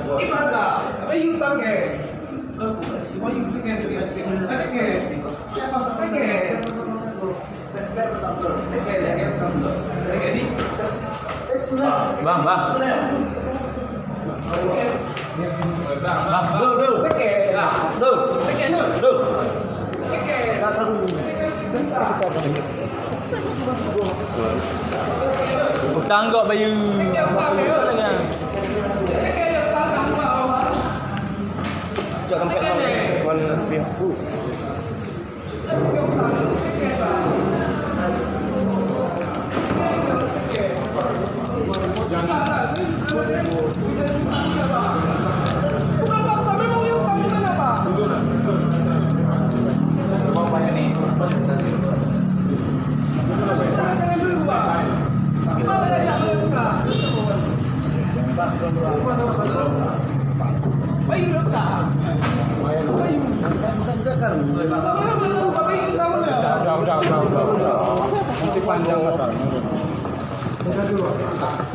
Gimana? Apa you utang ke? Oh you beli ke? Ada ke? Apa sampai ke? Bang. Utang kok bayu. Jom tempat mana pihak tu. Bukan paksa, memang dia utang bukan apa? Bang banyak ni. Jangan dulu Pak. Gimana dia nak buka? Bayu letak. Bayu. Udah. Nanti panjang kata. Dia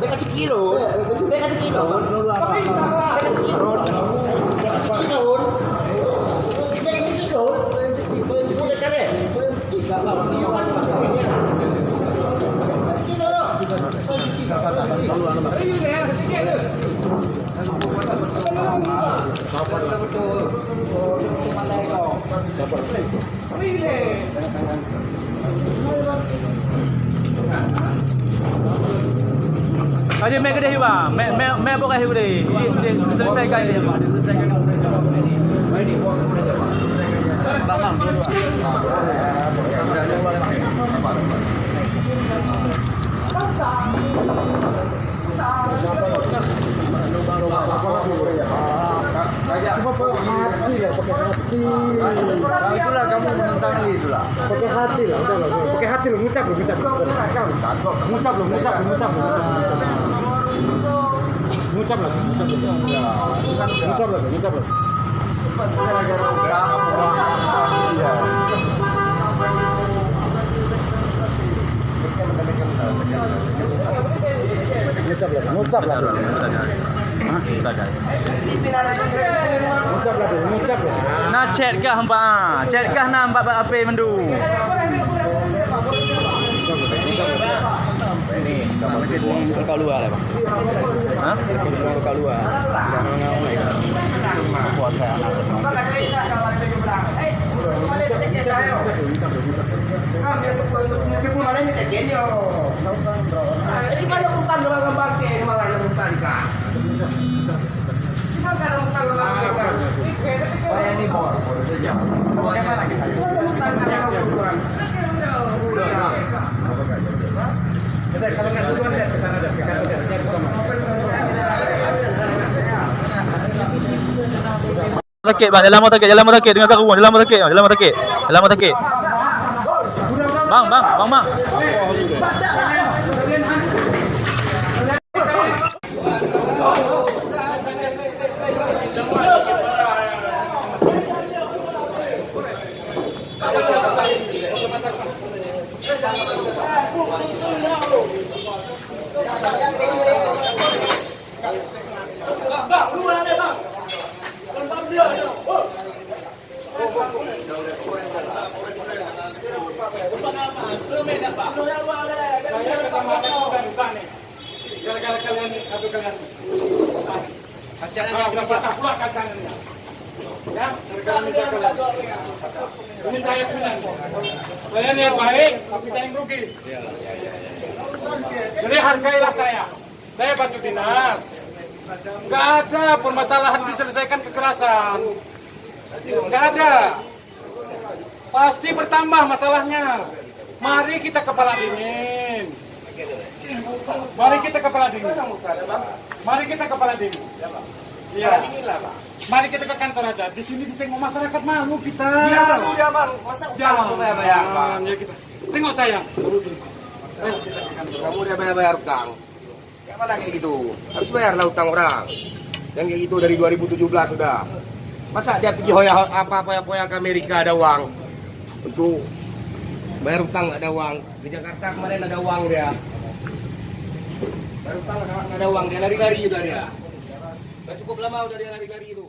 kasih kilo. Tapi Ada mek kedai bang. Mek apa kedai kedai? Dia selesaikan dia. cuma pakai hati lah, pakai hati. Itulah kamu menentang itulah. Pakai hati lah, udah lah. Pakai hati lo, ngucap lo. Ngucap lah. Nak chat kah hamba? Chat kah nampak apa mendu? Ini kau luar lah bang. Hah? Kau luar. Buat saya anak. Gimana bukan dalam bangke malah bukan kah? Gimana kalau bukan dalam bangke? Saya ni bor saja. Bukan kalau bukan. Kalau kan duluan dia ke sana dah. Takik bang, jalan motor takik dengan karuan, jalan motor takik. Bang. Gara-gara kalian atau kalian kacanya berapa pula kacanya ya gara-gara bisa kalian ini saya punya kalian yang baik tapi saya yang rugi jadi hargailah saya batu dinas nggak ada permasalahan diselesaikan kekerasan nggak ada pasti bertambah masalahnya. Mari kita kepala dingin. Mari kita kepala dingin. Iya. Mari kita ke kantor aja. Di sini ditengok masyarakat malu kita. Ya bang, masa utang bayar bang? Ya kita. Tengok sayang. Kamu udah bayar utang. Kayak mana kayak gitu? Harus bayarlah utang orang. Yang kayak gitu dari 2017 sudah. Masa dia pergi hoya ke Amerika ada uang untuk bayar utang, nggak ada uang. Ke Jakarta kemarin ada uang dia. Bayar utang nggak ada uang, dia lari-lari juga dia. Nggak cukup lama udah dia lari-lari itu.